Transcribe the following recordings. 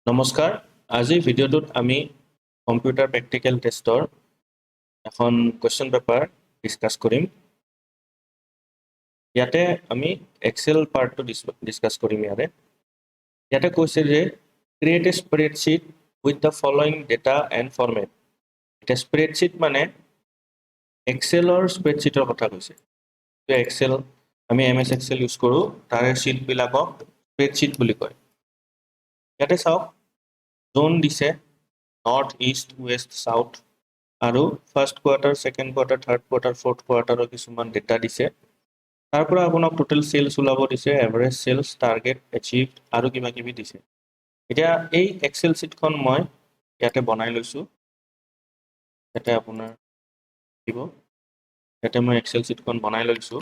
নমস্কাৰ আজি ভিডিঅ'টোত আমি কম্পিউটাৰ প্ৰেক্টিকেল টেষ্টৰ এখন কোৱেশ্চন পেপাৰ ডিসকাস কৰিম ইয়াতে আমি এক্সেল পাৰ্টটো ডিসকাস কৰিম ইয়াতে কৈছে যে create A spreadsheet with the following data and format এটা স্প্ৰেডশীট মানে এক্সেলৰ স্প্ৰেডশীটৰ কথা কৈছে এক্সেল আমি এমএছ এক্সেল ইউজ কৰোঁ তাৰে শীটবিলাকক স্প্ৰেডশীট বুলি কয় ইয়াতে চাওক জোন দিছে নৰ্থ ইষ্ট ৱেষ্ট সাউথ আৰু first quarter second quarter third quarter fourth কোৱাৰ্টাৰৰ কিছুমান ডেটা দিছে তাৰ পৰা আপোনাক টোটেল সেলস ওলাব দিছে এভাৰেজ সেলস টাৰ্গেট এচিভড আৰু কিবা কিবি দিছে এতিয়া এই এক্সেল শীটখন মই ইয়াতে বনাই লৈছো ইয়াতে আপোনাৰ দিব ইয়াতে মই এক্সেল শীটখন বনাই লৈছো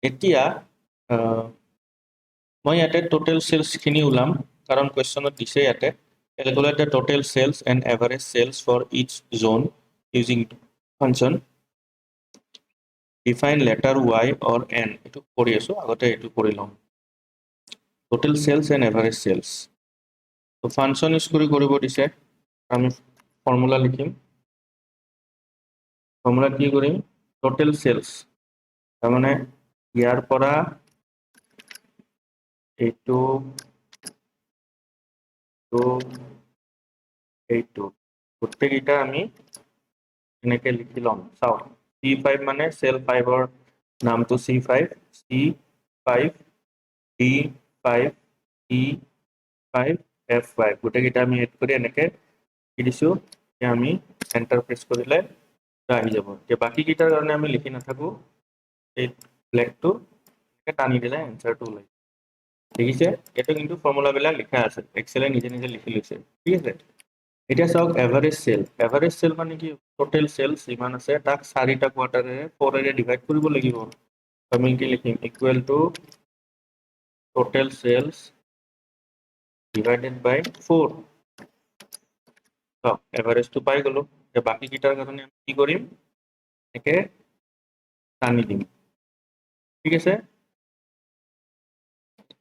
এতিয়া মই ইয়াতে টোটেল সেলস খিনি ওলাম কাৰণ কোৱেশ্চনত দিছে ইয়াতে calculate the total sales and average sales for each zone using function define letter y or n এটো কৰি আছো আগতে এটো কৰি লম total sales and average sales তো ফাংশন ইউজ কৰি কৰিব দিছে আমি ফৰ্মুলা লিখিম ফৰ্মুলা কি কৰিম total sales তাৰ মানে ইয়াৰ পৰা এইটো তো এইটো গোটেইটা আমি এনেকে লিখি লম চাও C5 মানে সেল 5 ৰ নামটো C5 C5 D5 E5 F5 গোটেইটা আমি এড কৰি এনেকে কি দিছো যে আমি এন্টাৰ প্ৰেছ কৰিলে আহি যাব যে বাকি কিটাৰ কাৰণে আমি লিখি নাথাকো এই ব্ল্যাকটো টানি দিলে এনসাৰটো ওলাই দেখিছে এটা কিন্তু ফৰ্মুলা বিলাক লিখা আছে এক্সেলে নিজে নিজে লিখি লৈছে ঠিক আছে এটা চাওক এভাৰেজ সেল মানে কি টোটাল সেলস ইমান আছে তাক 4টা কোৱাৰ্টাৰে 4 এৰে ডিভাইড কৰিব লাগিব আমি কি লিখিম equal to total sales divided by 4 তো এভাৰেজটো পাই গলো যে বাকি কিটাৰ কাৰণে আমি কি কৰিম একে টানি দিম ঠিক আছে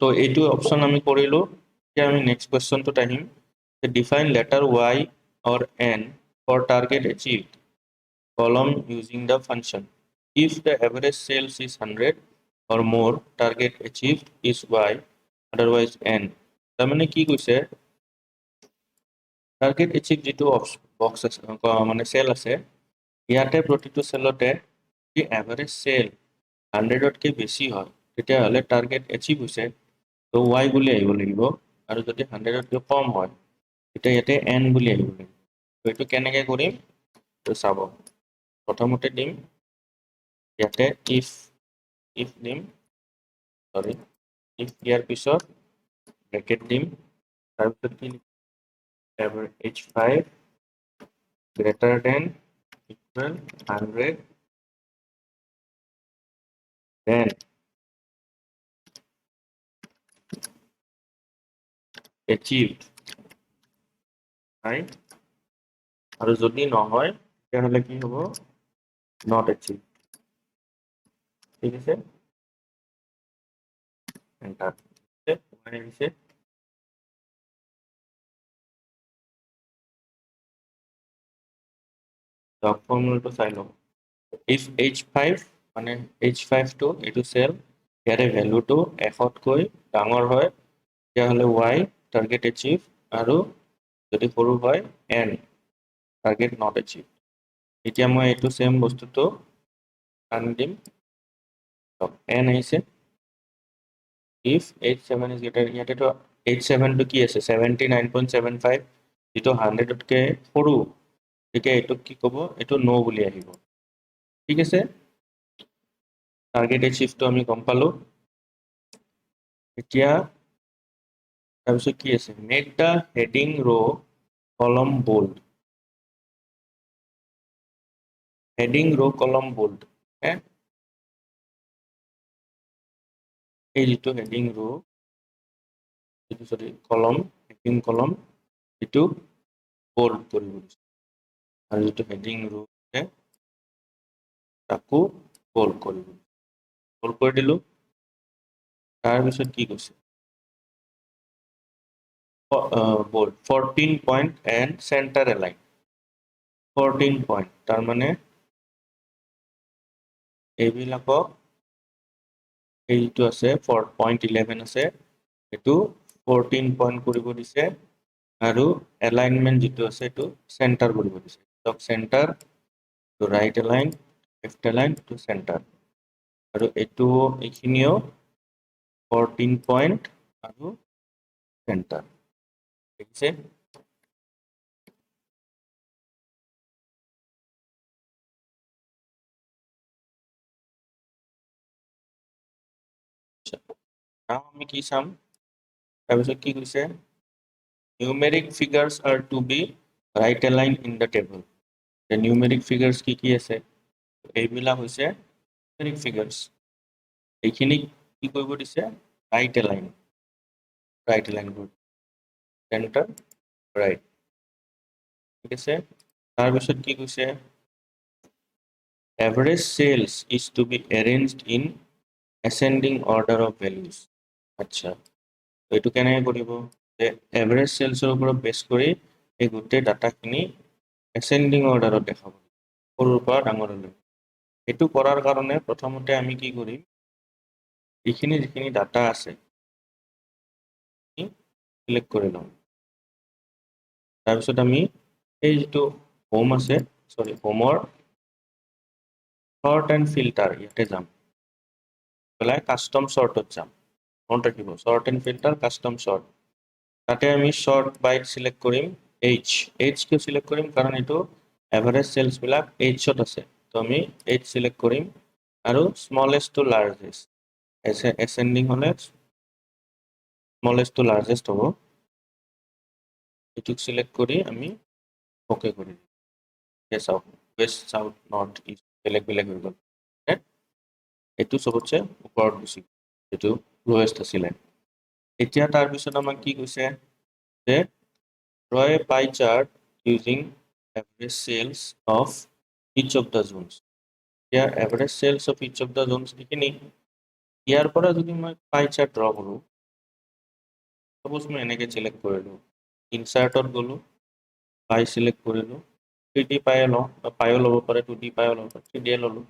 তো এইটো অপশন আমি কৰিলো যে আমি নেক্সট কোৱেশ্চনটোত আহিম define letter y or n for target achieved column using the function if the average sales is 100 or more target achieved is y otherwise n তাৰ মানে কি কৈছে টাৰ্গেট এচিভ যেটো বক্স আছে মানে সেল আছে ইয়াতে প্ৰতিটো সেলতে যে এভাৰেজ সেল 100 তকৈ বেছি হয় তেতিয়া হলে টাৰ্গেট এচিভ হৈছে তো y বুলি আহিব লাগিব আৰু যদি 100 তকৈ কম হয় তেতিয়া ইয়াতে n বুলি আহিব লাগিব তো এটো কেনেকৈ কৰিম তো চাব প্ৰথমতে দিম ইয়াতে if দিম সৰি if ইয়াৰ পিছত ব্ৰেকেট দিম তাৰপিছত কি h5 greater than equal 100 then achieved right আৰু যদি নহয় তেতিয়াহলে কি হ'ব not achieved ঠিক আছে এন্টাৰ মানে দিছে তো ফৰ্মুলাটো চাই লওঁ if h5 মানে h5 টো এটো সেল ইয়াৰে ভ্যালুটো 100 তকৈ ডাঙৰ হয় তেতিয়াহলে y টাৰ্গেট এচিভ আৰু যদি সৰু হয় n টার্গেট নট এচিভ এতিয়া মই এইটো সেম বস্তুটো আনি দিম n আহিছে if h7 is greater ইয়াতে তো h7 টো কি আছে 79.75 যেটো 100 তকৈ সৰু তেতিয়া এটো কি ক'ব এটো নো বুলি আহিব ঠিক আছে টার্গেট এচিভটো আমি গম পালো এতিয়া তাৰপিছত কি আছে মেক দা হেডিং ৰো কলম বোল্ড হেডিং ৰো কলম বোল্ড এই যেটো হেডিং ৰো যেটো সৰি কলম হেডিং কলম এটো বোল্ড কৰিব আৰু যেটো হেডিং ৰো তাকো বোল্ড কৰি দিলো তাৰ পিছত কি কৈছে bold 14 point and center align 14 point তাৰ মানে এইবিলাকক এইটো আছে 4.11 আছে এটো 14 পইণ্ট কৰিব দিছে আৰু এলাইনমেন্ট যেটো আছে এটো সেন্টাৰ কৰিব দিছে টক centre to right align left align to centre আৰু এটো এইখিনিও 14 পইণ্ট আৰু সেন্টাৰ ঠিক আছে now আমি কি চাম তাৰপিছত কি কৈছে numeric figures are to be right aligned in the table the numeric figures কি আছে এইবিলাক হৈছে numeric figures এইখিনি কি কৰিব দিছে right align group center right ঠিক আছে তাৰপিছত কি কৈছে average sales is to be arranged in ascending order of values আচ্ছা এইটো কেনেকৈ কৰিব যে এভাৰেজ সেলছৰ ওপৰত বেছ কৰি এই গোটেই ডাটাখিনি ascending orderত দেখাব সৰুৰ পৰা ডাঙৰলৈ এইটো কৰাৰ কাৰণে প্ৰথমতে আমি কি কৰিম এইখিনি যিখিনি ডাটা আছে সিলেক্ট কৰি লম তাৰপিছত আমি এই যেটো হোম আছে সৰি হোমৰ sort and filter ইয়াতে যাম বলাই কাস্টম সৰ্টত যাম মনত ৰাখিব sort and filter custom sort তাতে আমি sort by সিলেক্ট কৰিম h কে সিলেক্ট কৰিম কাৰণ এটো এভাৰেজ সেলস বিলাক h ত আছে তো আমি h সিলেক্ট কৰিম আৰু স্মলেষ্ট টু লাৰ্জেষ্ট ascending হলে স্মলেষ্ট টু লাৰ্জেষ্ট হ'ব এটুক সিলেক্ট কৰি আমি ওকে কৰি দিম চাওক ওয়েস্ট সাউথ নৰ্থ ইস্ট বেলেগ বেলেগ হৈ গ'ল এটু সবতছে ওপৰত গুচি যেটো লোয়েষ্ট আছিলে এতিয়া তাৰ পিছত আমাক কি কৈছে যে draw a pie chart using average sales of each of the zones here average sales of each of the zones এইখিনি ইয়াৰ পৰা যদি মই pie chart draw কৰো suppose মই এনেকে সিলেক্ট কৰিলো ইনসাৰ্টত গলো pie সিলেক্ট কৰিলো 3D pie লও pie লব পাৰে 2D pie লব পাৰে 3D ললো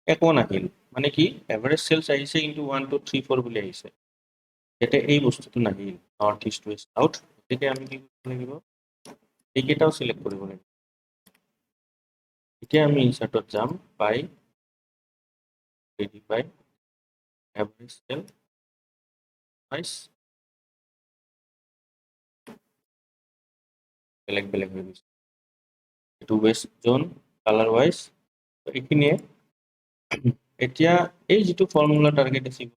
একো নাহিল মানে কি এভাৰেজ সেলস আহিছে কিন্তু 1 2 3 4 বুলি আহিছে এটা এই বস্তুটো নাহিল নর্থ ইস্ট ওয়েস্ট সাউথ এটাকে আমি কি কৰিব লাগিব এইকেইটাও সিলেক্ট কৰিব লাগিব এতিয়া আমি ইনসার্টত যাম পাই 3D পাই এভারেজ সেল প্রাইস বেলেগ বেলেগ হৈ গৈছে এটো ওয়েস্ট জোন কালার ওয়াইজ এইখিনিয়ে এতিয়া এই যেটো ফৰ্মুলা টাৰ্গেট আছিল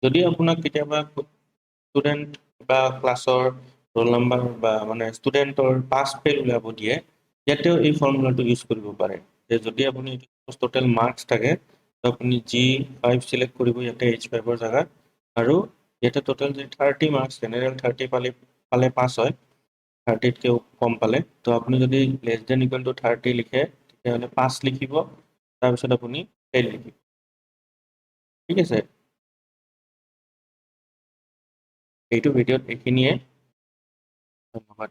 যদি আপোনাক কেতিয়াবা স্টুডেন্ট বা ক্লাছৰ ৰোল নাম্বাৰ বা মানে স্টুডেন্টৰ পাস ফেল উলাব দিয়ে ইয়াতেও এই ফৰ্মুলাটো ইউজ কৰিব পাৰে যে যদি আপুনি টোটাল মাৰ্কস থাকে আপুনি G5 সিলেক্ট কৰিব ইয়াতে H5 ৰ জায়গাত আৰু ইয়াতে টোটাল যে 30 মাৰ্কস জেনাৰেল 30 পালে পাস হয় 30 কে কম পালে তো আপুনি যদি লেস দেন ইকুয়াল টু 30 লিখে তেতিয়াহলে পাস লিখিব তাৰপিছত আপুনি ফেল লিখিব ঠিক আছে এইটো ভিডিওত এইখিনিয়ে ধন্যবাদ